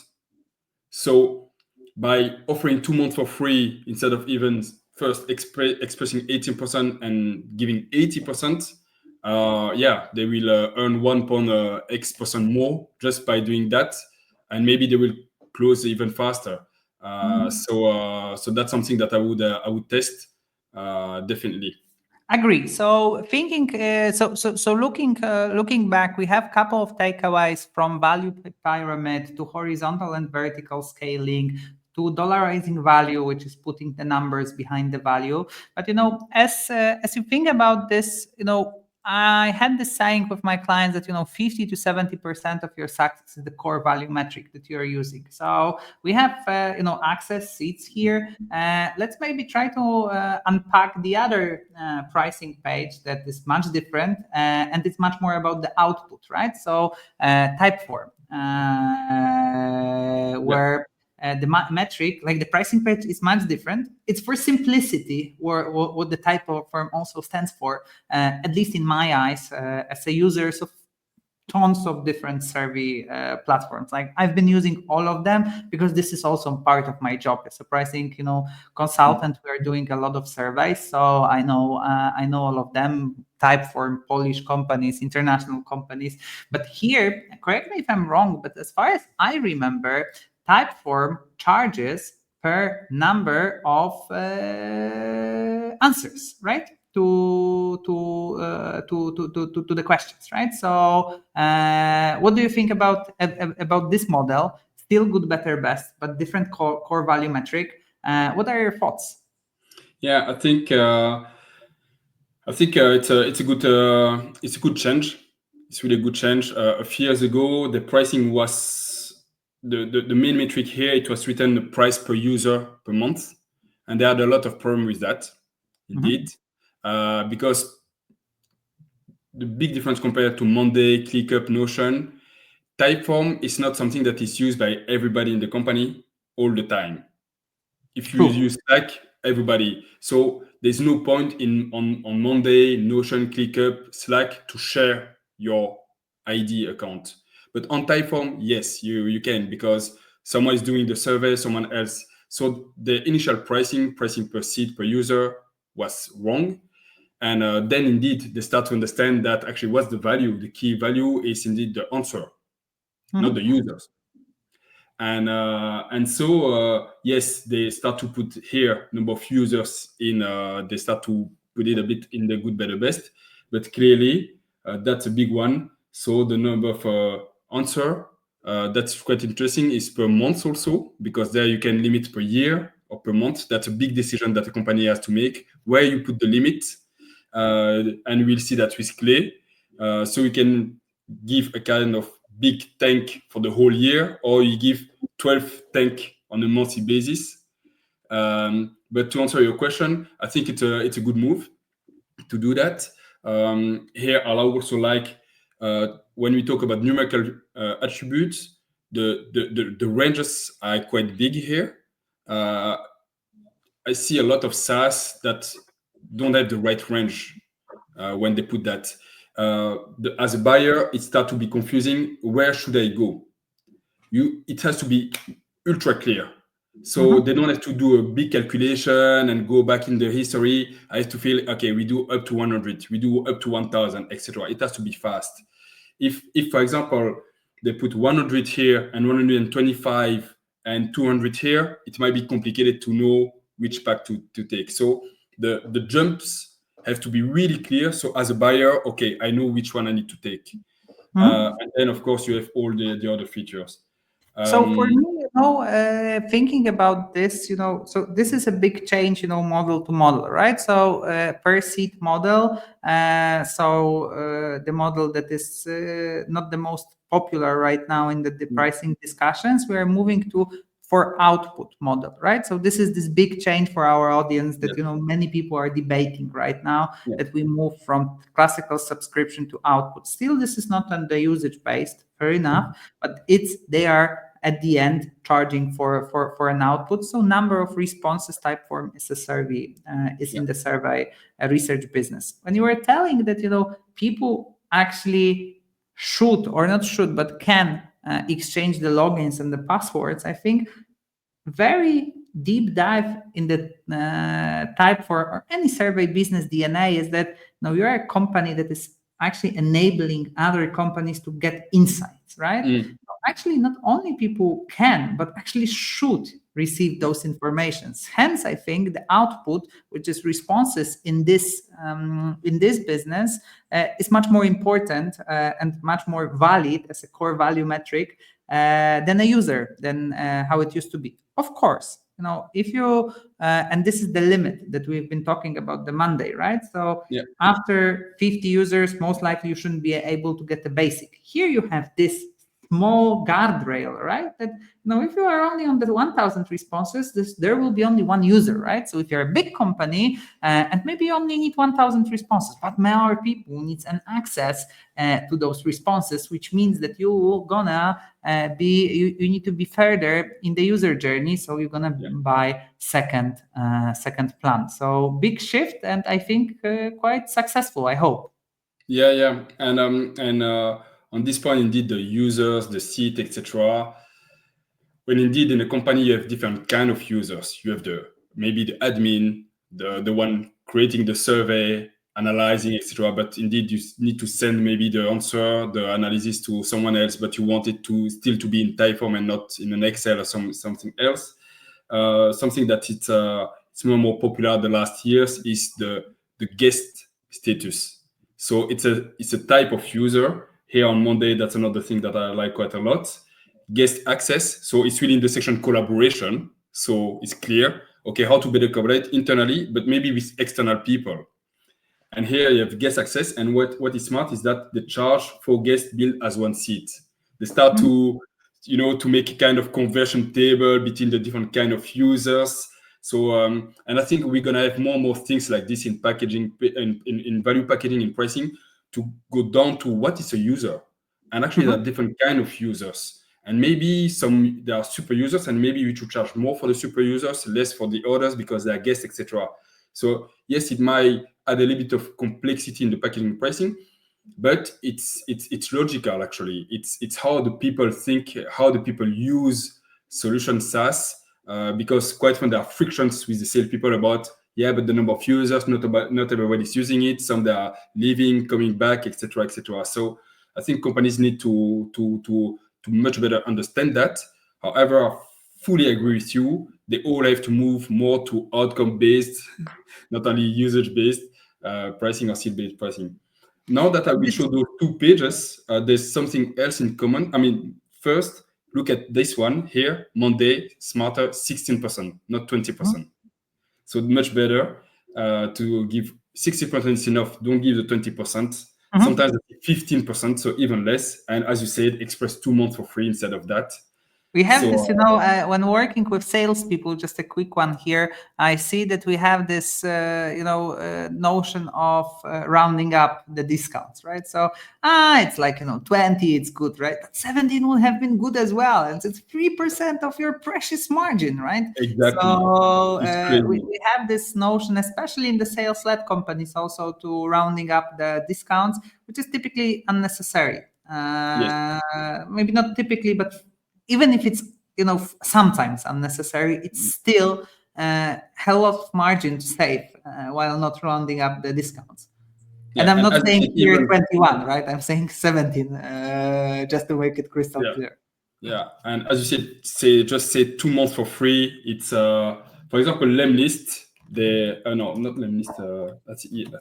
So by offering 2 months for free instead of even first expressing 18% and giving 80%, they will earn 1.x% more just by doing that, and maybe they will close even faster. So that's something that I would test definitely. Agree. So thinking, looking back, we have a couple of takeaways from value pyramid to horizontal and vertical scaling to dollarizing value, which is putting the numbers behind the value. But as you think about this, I had this saying with my clients that 50 to 70% of your success is the core value metric that you're using. So we have access seats here. Let's maybe try to unpack the other pricing page that is much different and it's much more about the output, right? So Typeform, where the metric, like the pricing page, is much different. It's for simplicity, what the Typeform also stands for, at least in my eyes, as a user of tons of different survey platforms. Like I've been using all of them because this is also part of my job as a pricing, consultant. We are doing a lot of surveys, so I know all of them. Typeform, Polish companies, international companies. But here, correct me if I'm wrong, but as far as I remember, Typeform charges per number of answers, right? To the questions, right? So, what do you think about this model? Still good, better, best, but different core value metric. What are your thoughts? Yeah, I think it's a good change. It's really a good change. A few years ago, the pricing was the main metric here. It was written the price per user per month. And they had a lot of problem with that, indeed, because the big difference compared to Monday, ClickUp, Notion, Typeform is not something that is used by everybody in the company all the time. If you use Slack, everybody. So there's no point on Monday, Notion, ClickUp, Slack to share your ID account. But on Typeform, yes, you can, because someone is doing the survey, someone else. So the initial pricing per seat per user was wrong. And then indeed, they start to understand that actually what's the value? The key value is indeed the answer, not the users. And so yes, they start to put here number of users in. They start to put it a bit in the good, better, best. But clearly, that's a big one. So the number of answer that's quite interesting is per month also, because there you can limit per year or per month. That's a big decision that a company has to make, where you put the limit. And we'll see that with Clay. So you can give a kind of big tank for the whole year, or you give 12 tank on a monthly basis. But to answer your question, I think it's a good move to do that. Here, I'll also like when we talk about numerical attributes, the ranges are quite big here. I see a lot of SaaS that don't have the right range when they put that. As a buyer, it starts to be confusing. Where should I go? It has to be ultra clear. So they don't have to do a big calculation and go back in the history. I have to feel, okay, we do up to 100, we do up to 1,000, etc. It has to be fast. If, for example, they put 100 here and 125 and 200 here, it might be complicated to know which pack to take. So the jumps have to be really clear. So as a buyer, okay, I know which one I need to take. And then, of course, you have all the other features. So for me, thinking about this, so this is a big change, model to model, right? So per seat model, the model that is not the most popular right now in the pricing discussions, we are moving to for output model, right? So this is this big change for our audience that many people are debating right now, that we move from classical subscription to output. Still, this is not on the usage based, fair enough, but they are at the end charging for an output. So number of responses Typeform is a survey, in the survey a research business. When you were telling that people actually should or not should but can exchange the logins and the passwords, I think very deep dive in the Typeform or any survey business DNA is that you're a company that is actually enabling other companies to get insights, right? Actually, not only people can, but actually should receive those informations. Hence, I think the output, which is responses in this business, is much more important and much more valid as a core value metric than a user, than how it used to be. Of course, if you and this is the limit that we've been talking about the Monday, right? So after 50 users, most likely you shouldn't be able to get the basic. Here you have this small guardrail, right? That if you are only on the 1,000 responses, there will be only one user, right? So if you're a big company and maybe you only need 1,000 responses, but more people needs an access to those responses, which means that you gonna you need to be further in the user journey. So you're gonna buy second plan. So big shift, and I think quite successful, I hope. Yeah, and on this point, indeed, the users, the seat, etc. When indeed in a company you have different kind of users, you have maybe the admin, the one creating the survey, analyzing, etc. But indeed you need to send maybe the answer, the analysis to someone else, but you want it to still to be in Typeform and not in an Excel or something else. Something that it's more popular the last years is the guest status. So it's a type of user. Here on Monday, that's another thing that I like quite a lot. Guest access. So it's really in the section collaboration. So it's clear, okay, how to better collaborate internally, but maybe with external people. And here you have guest access. And what is smart is that the charge for guest build as one seat. They start to make a kind of conversion table between the different kind of users. So and I think we're gonna have more and more things like this in packaging, in value packaging and pricing, to go down to what is a user. And actually there are different kind of users. And maybe there are super users, and maybe we should charge more for the super users, less for the others because they are guests, etc. So yes, it might add a little bit of complexity in the packaging and pricing, but it's logical actually. It's how the people think, how the people use solution SaaS, because quite often there are frictions with the salespeople about but the number of users, not everybody's using it. Some they are leaving, coming back, etc., etc. So I think companies need to much better understand that. However, I fully agree with you. They all have to move more to outcome-based, not only usage-based pricing or seat-based pricing. Now that I will show those 2 pages, there's something else in common. I mean, first, look at this one here, Monday, smarter, 16%, not 20%. So much better to give 60% is enough. Don't give the 20%. Sometimes 15%, so even less. And as you said, express 2 months for free instead of that. We have this, when working with salespeople, just a quick one here, I see that we have this, notion of rounding up the discounts, right? So, it's like, 20, it's good, right? But 17 would have been good as well. And it's 3% of your precious margin, right? Exactly. So we have this notion, especially in the sales-led companies, also to rounding up the discounts, which is typically unnecessary. Maybe not typically, but even if it's sometimes unnecessary, it's still a hell lot of margin to save while not rounding up the discounts. And I'm not saying here 21, right? I'm saying 17, just to make it crystal clear. Yeah, and as you said, just say 2 months for free. It's for example, Lemlist. No, not Lemlist. That's it.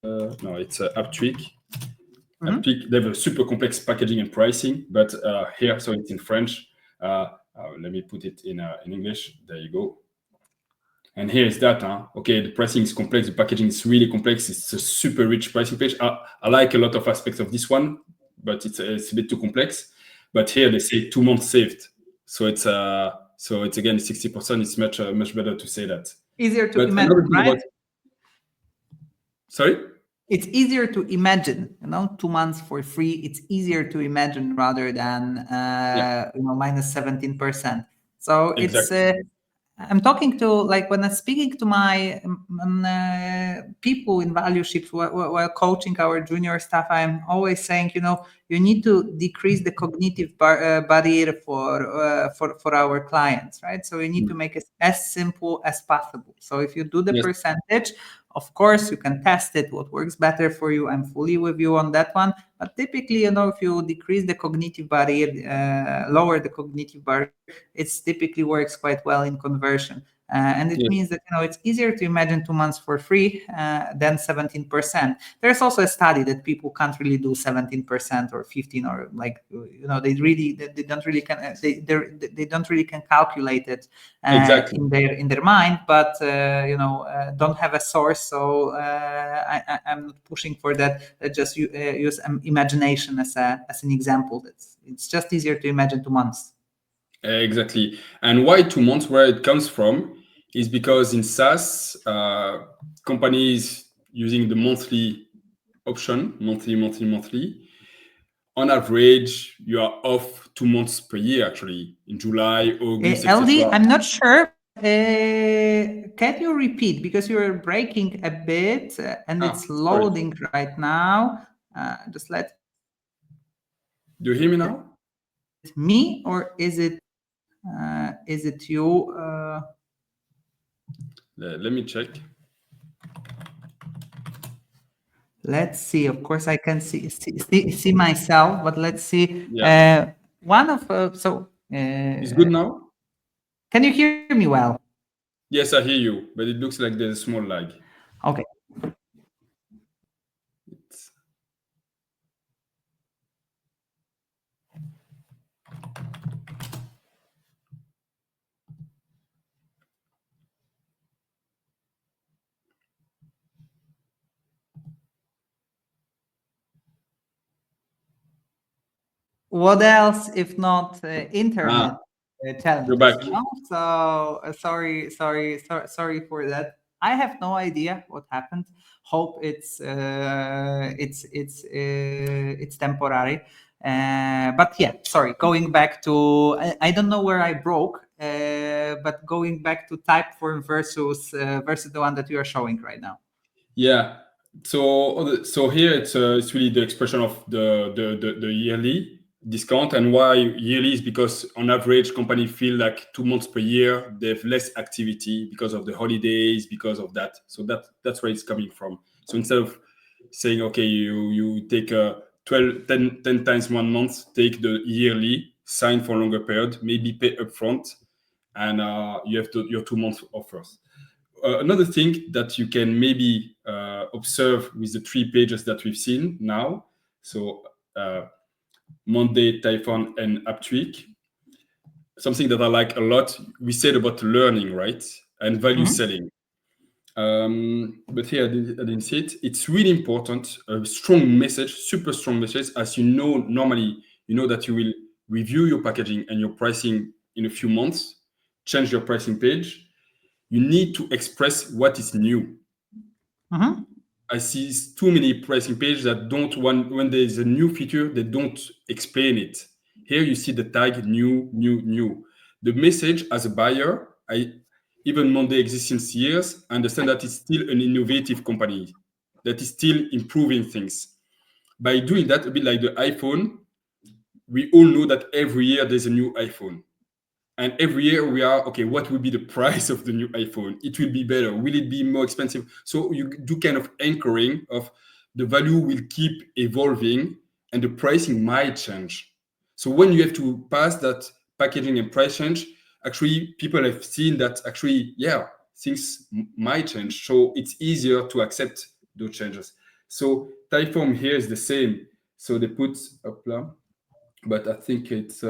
No, it's Uptweak. Uptweak, they have a super complex packaging and pricing, but here, so it's in French. Let me put it in English. There you go. And here is that. Okay, the pricing is complex. The packaging is really complex. It's a super rich pricing page. I like a lot of aspects of this one, but it's a bit too complex. But here they say 2 months saved. So it's again 60%. It's much better to say that. Easier to imagine, right? Sorry? It's easier to imagine, 2 months for free. It's easier to imagine rather than minus 17%. So exactly. I'm talking to, like, when I'm speaking to my people in value ships while coaching our junior staff, I'm always saying, you need to decrease the cognitive barrier for our clients, right? So you need to make it as simple as possible. So if you do the percentage, of course, you can test it, what works better for you. I'm fully with you on that one. But typically, if you decrease the cognitive barrier, lower the cognitive barrier, it typically works quite well in conversion. And it means that, it's easier to imagine 2 months for free than 17%. There's also a study that people can't really do 17% or 15, or they don't really can calculate it in their mind, but don't have a source. So I'm not pushing for that. Just use imagination as an example. It's just easier to imagine 2 months. Exactly. And why 2 months? Where it comes from is because in SaaS, companies using the monthly option, monthly, on average, you are off 2 months per year, actually, in July, August, LD, I'm not sure. Can you repeat? Because you're breaking a bit and it's loading right now. Just let. Do you hear me now? Me, or is it you? Let me check. Let's see. Of course, I can see myself, but let's see. One of it's good now. Can you hear me well? Yes, I hear you, but it looks like there's a small lag. Okay. What else if not internet? challenges, back. So sorry for that. I have no idea what happened. Hope it's temporary. But yeah, sorry. Going back to I don't know where I broke, but going back to Typeform versus the one that you are showing right now. Yeah. So here it's really the expression of the yearly discount, and why yearly is because on average company feel like 2 months per year they have less activity because of the holidays, because of that. So that's where it's coming from. So instead of saying okay, you take 10 times 1 month, take the yearly, sign for a longer period, maybe pay upfront, and you have your 2 months offers. Another thing that you can maybe observe with the 3 pages that we've seen now, so Monday, Typeform, and Uptweak, something that I like a lot, we said about learning, right? And value selling. But here I didn't see it. It's really important, a strong message, super strong message, as you know, normally, you know that you will review your packaging and your pricing in a few months, change your pricing page. You need to express what is new. I see too many pricing pages that don't, when there is a new feature, they don't explain it. Here you see the tag new, new, new. The message as a buyer, even Monday exists since years, I understand that it's still an innovative company that is still improving things. By doing that, a bit like the iPhone, we all know that every year there's a new iPhone. And every year we are, okay, what will be the price of the new iPhone? It will be better. Will it be more expensive? So you do kind of anchoring of the value will keep evolving and the pricing might change. So when you have to pass that packaging and price change, actually people have seen that actually, yeah, things might change. So it's easier to accept those changes. So Typeform here is the same. So they put, but I think it's,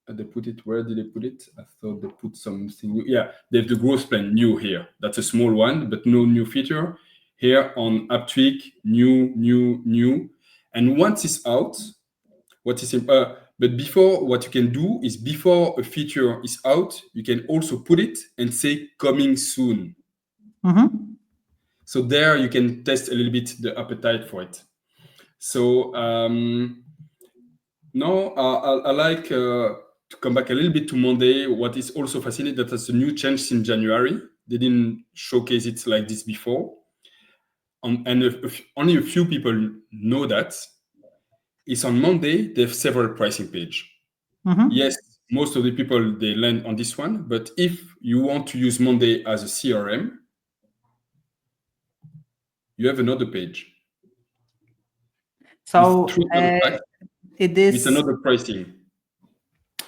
they put it, where did they put it? I thought they put something new. Yeah, they have the growth plan new here. That's a small one, but no new feature. Here on Uptweak, new. And once it's out, but before, what you can do is before a feature is out, you can also put it and say coming soon. So there you can test a little bit the appetite for it. So now I like to come back a little bit to Monday. What is also fascinating, that has a new change in January. They didn't showcase it like this before. And only a few people know that. It's on Monday, they have several pricing page. Yes, most of the people, they land on this one. But if you want to use Monday as a CRM, you have another page. So it is with another pricing.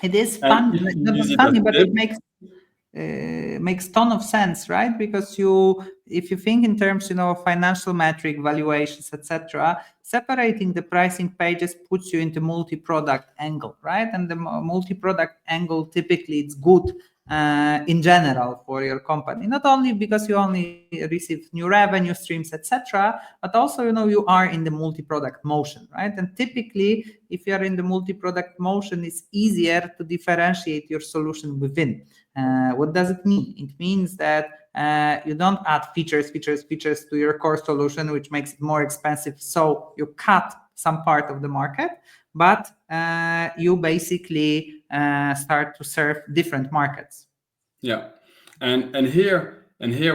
It is fun, not funny, but it makes ton of sense, right? Because if you think in terms, financial metric, valuations, etc., separating the pricing pages puts you into multi-product angle, right? And the multi-product angle, typically it's good in general for your company, not only because you only receive new revenue streams, etc., but also you are in the multi-product motion, right? And typically, if you are in the multi-product motion, it's easier to differentiate your solution within. What does it mean? It means that you don't add features to your core solution, which makes it more expensive. So you cut some part of the market, but you basically start to serve different markets. Yeah, and here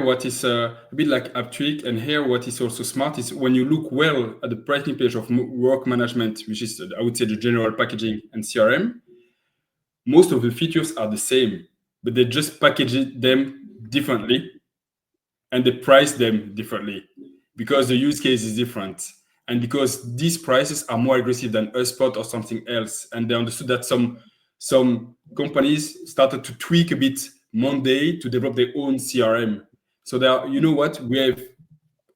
what is a bit like Uptweak, and here what is also smart is when you look well at the pricing page of work management, which is, I would say, the general packaging and CRM, most of the features are the same, but they just package them differently and they price them differently because the use case is different. And because these prices are more aggressive than HubSpot or something else. And they understood that some companies started to tweak a bit Monday to develop their own CRM. So there, you know what, we have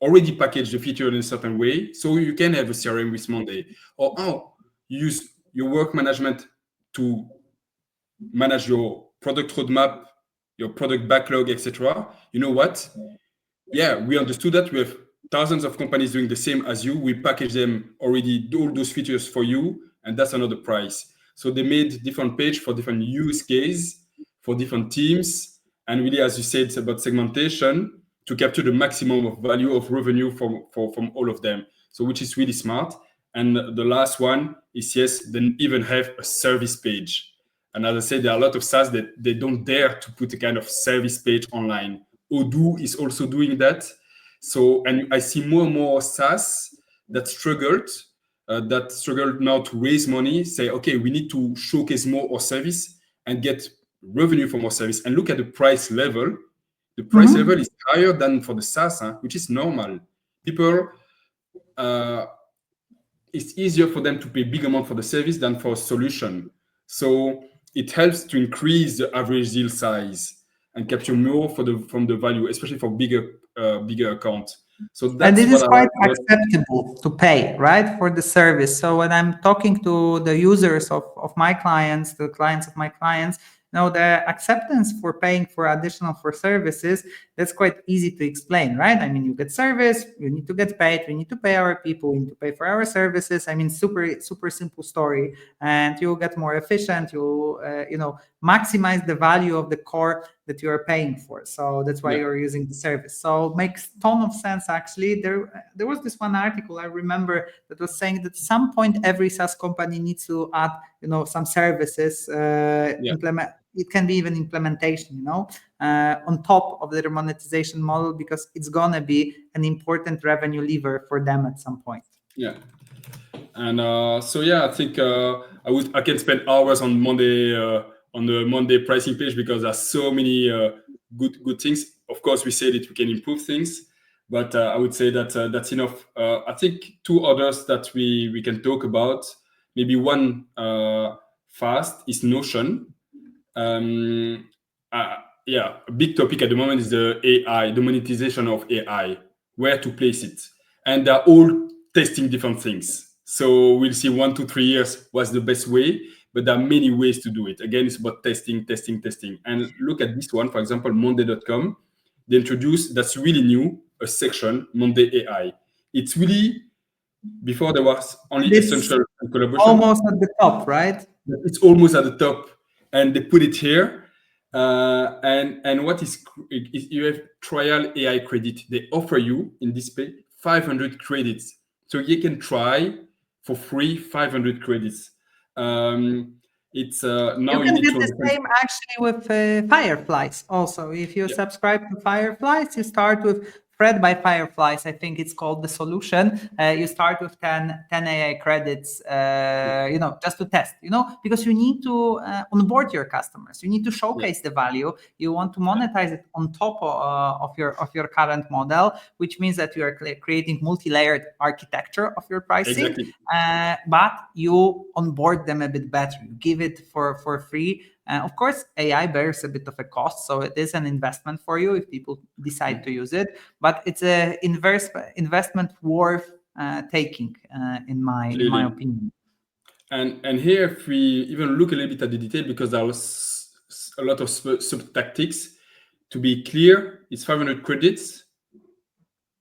already packaged the feature in a certain way. So you can have a CRM with Monday. Or you use your work management to manage your product roadmap, your product backlog, etc. You know what? Yeah, we understood that. We have thousands of companies doing the same as you. We package them already, all those features for you, and that's another price. So they made different page for different use case, for different teams. And really, as you said, it's about segmentation to capture the maximum of value of revenue from all of them. So which is really smart. And the last one is, yes, they even have a service page. And as I said, there are a lot of SaaS that they don't dare to put a kind of service page online. Odoo is also doing that. So, and I see more and more SaaS that struggled now to raise money, say, okay, we need to showcase more our service and get revenue from our service. And look at the price level. The price level is higher than for the SaaS, which is normal. People, it's easier for them to pay big amount for the service than for a solution. So it helps to increase the average deal size and capture more from the value, especially for bigger accounts. So that's and it is what quite acceptable to pay, right, for the service. So when I'm talking to the users of my clients, the clients of my clients, the acceptance for paying for additional for services, that's quite easy to explain, right? I mean, you get service, you need to get paid, we need to pay our people, we need to pay for our services. I mean, super simple story, and you'll get more efficient. You'll maximize the value of the core that you are paying for. So that's why you're using the service. So it makes ton of sense. Actually, there was this one article I remember that was saying that at some point every SaaS company needs to add some services, implement. It can be even implementation, on top of their monetization model, because it's gonna be an important revenue lever for them at some point. Yeah. And I think I can spend hours on Monday on the Monday pricing page, because there's so many good things. Of course, we said that we can improve things, but I would say that that's enough. I think two others that we can talk about. Maybe one fast is Notion. A big topic at the moment is the AI, the monetization of AI, where to place it, and they're all testing different things. So we'll see 1 to 3 years what's the best way, but there are many ways to do it. Again, it's about testing. And look at this one, for example, Monday.com. They introduced, that's really new, a section, Monday AI. It's really, before there was only essential and collaboration. Almost at the top, right? It's almost at the top, and they put it here. And what is you have trial AI credit. They offer you in this page 500 credits, so you can try for free 500 credits. It's now you can get the same actually with Fireflies. Also, if you subscribe to Fireflies, you start with Thread by Fireflies, I think it's called the solution. You start with 10 AI credits, just to test, because you need to onboard your customers. You need to showcase the value. You want to monetize it on top of your current model, which means that you are creating multi-layered architecture of your pricing. Exactly. But you onboard them a bit better. You give it for free. Of course, AI bears a bit of a cost, so it is an investment for you if people decide to use it. But it's an investment worth taking, in my opinion. And here, if we even look a little bit at the detail, because there was a lot of sub-tactics. To be clear, it's 500 credits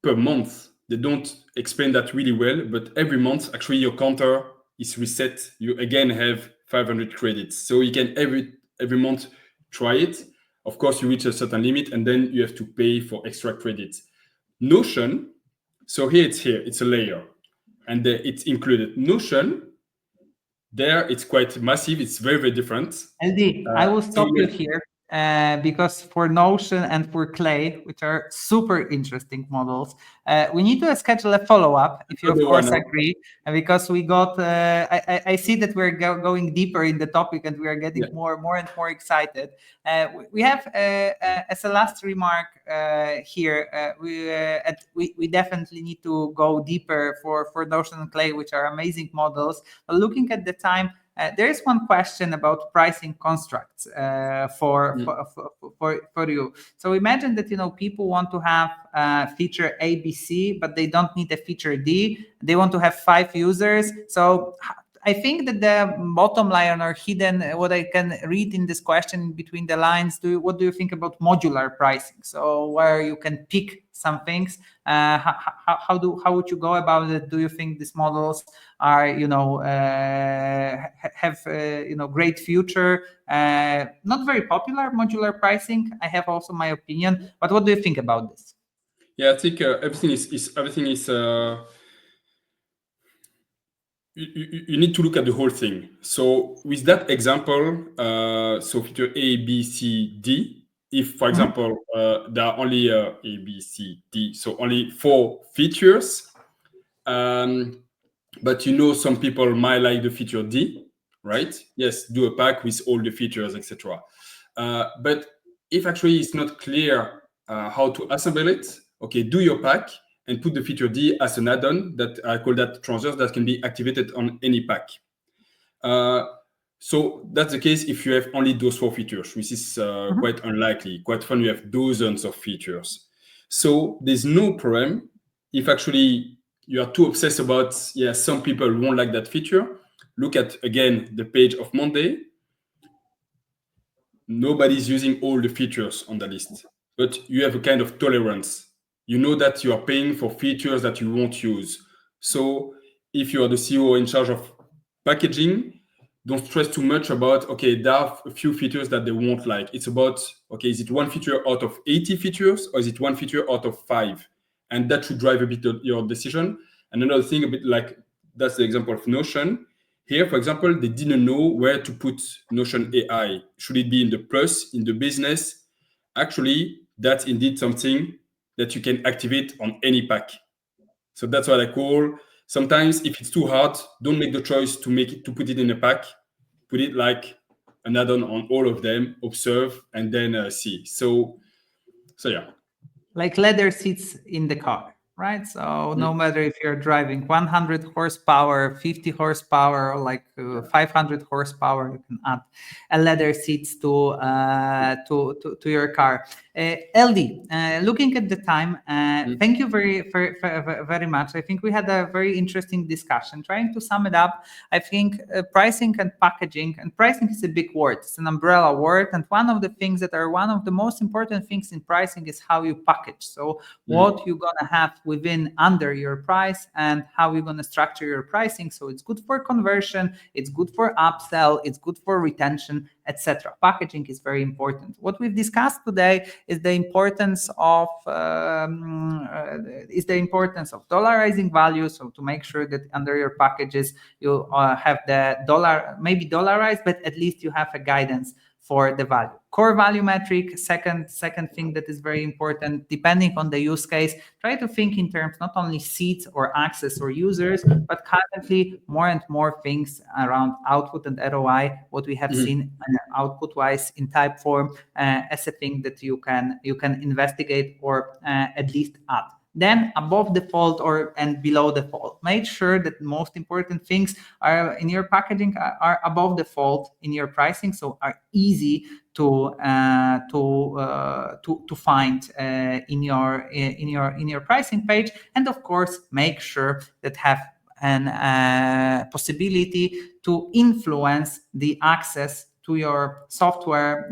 per month. They don't explain that really well, but every month, actually, your counter is reset. You again have 500 credits. So you can every month try it. Of course, you reach a certain limit, and then you have to pay for extra credits. Notion, so it's a layer, and it's included. Notion, there it's quite massive. It's very, very different. LD, I will stop you here. Because for Notion and for Clay, which are super interesting models, we need to schedule a follow-up, if you of course agree, because we got, I see that we're going deeper in the topic, and we are getting more and more excited. We have, as a last remark here, we definitely need to go deeper for Notion and Clay, which are amazing models. But looking at the time, there is one question about pricing constructs for you. So imagine that people want to have feature A, B, C, but they don't need a feature D. They want to have 5 users. So I think that the bottom line or hidden, what I can read in this question between the lines, what do you think about modular pricing? So where you can pick some things, how would you go about it? Do you think these models are, have great future? Not very popular modular pricing. I have also my opinion, but what do you think about this? Yeah, I think everything is. You need to look at the whole thing. So with that example, so feature A, B, C, D. If, for example, there are only A, B, C, D, so only 4 features, but some people might like the feature D, right? Yes, do a pack with all the features, etc. But if actually it's not clear how to assemble it, okay, do your pack and put the feature D as an add-on that I call that transverse that can be activated on any pack. So that's the case if you have only those 4 features, which is quite unlikely. Quite often you have dozens of features. So there's no problem if actually you are too obsessed about, some people won't like that feature. Look at, again, the page of Monday. Nobody's using all the features on the list, but you have a kind of tolerance. You know that you are paying for features that you won't use. So if you are the CEO in charge of packaging, don't stress too much about, okay, there are a few features that they won't like. It's about, okay, is it one feature out of 80 features or is it one feature out of 5? And that should drive a bit of your decision. And another thing, a bit like, that's the example of Notion. Here, for example, they didn't know where to put Notion AI. Should it be in the plus, in the business? Actually, that's indeed something that you can activate on any pack. So that's what I call, sometimes if it's too hard, don't make the choice to put it in a pack. Put it like an add-on on all of them, observe, and then see. So yeah. Like leather seats in the car, right? So no matter if you're driving 100 horsepower, 50 horsepower, or like 500 horsepower, you can add a leather seats to your car. LD, looking at the time, thank you very much. I think we had a very interesting discussion. Trying to sum it up, I think pricing and packaging, and pricing is a big word. It's an umbrella word, and one of the things that are one of the most important things in pricing is how you package. So what you're gonna have within under your price and how you're gonna structure your pricing. So it's good for conversion, it's good for upsell, it's good for retention, etc. Packaging is very important. What we've discussed today is the importance of dollarizing value. So to make sure that under your packages you have the dollar, maybe dollarized, but at least you have a guidance for the value. Core value metric, second thing that is very important, depending on the use case, try to think in terms not only seats or access or users, but currently more and more things around output and ROI, what we have seen output-wise in Typeform as a thing that you can investigate or at least add. Then above default and below default, make sure that the most important things are in your packaging are above default in your pricing, so are easy to find in your pricing page. And of course, make sure that have an possibility to influence the access to your software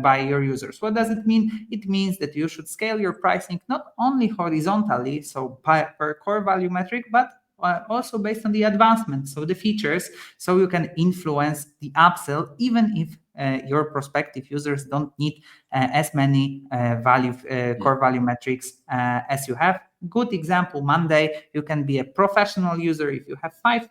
by your users. What does it mean? It means that you should scale your pricing not only horizontally, so per core value metric, but also based on the advancements, so the features, so you can influence the upsell, even if your prospective users don't need as many core value metrics as you have. Good example, Monday, you can be a professional user if you have five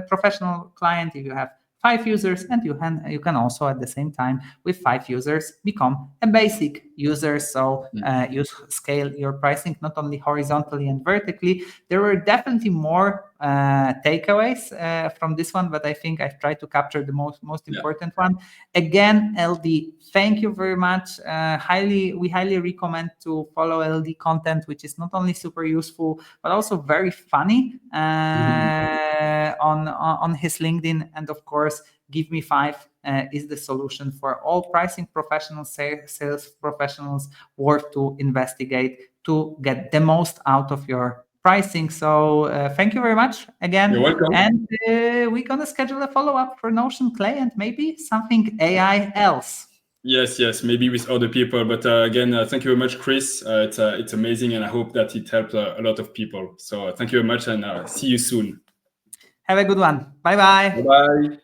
professional clients, if you have 5 users, and you can also at the same time with 5 users become a basic user. So you scale your pricing not only horizontally and vertically. There were definitely more takeaways from this one, but I think I've tried to capture the most important one. Again, LD, thank you very much. We highly recommend to follow LD content, which is not only super useful but also very funny on his LinkedIn. And of course, Givemefive is the solution for all pricing professionals, sales professionals, worth to investigate to get the most out of your pricing. So thank you very much again. You're welcome. And we're going to schedule a follow-up for Notion Clay and maybe something AI else. Yes, maybe with other people. But again, thank you very much, Chris. It's amazing, and I hope that it helped a lot of people. So thank you very much, and see you soon. Have a good one. Bye-bye. Bye-bye.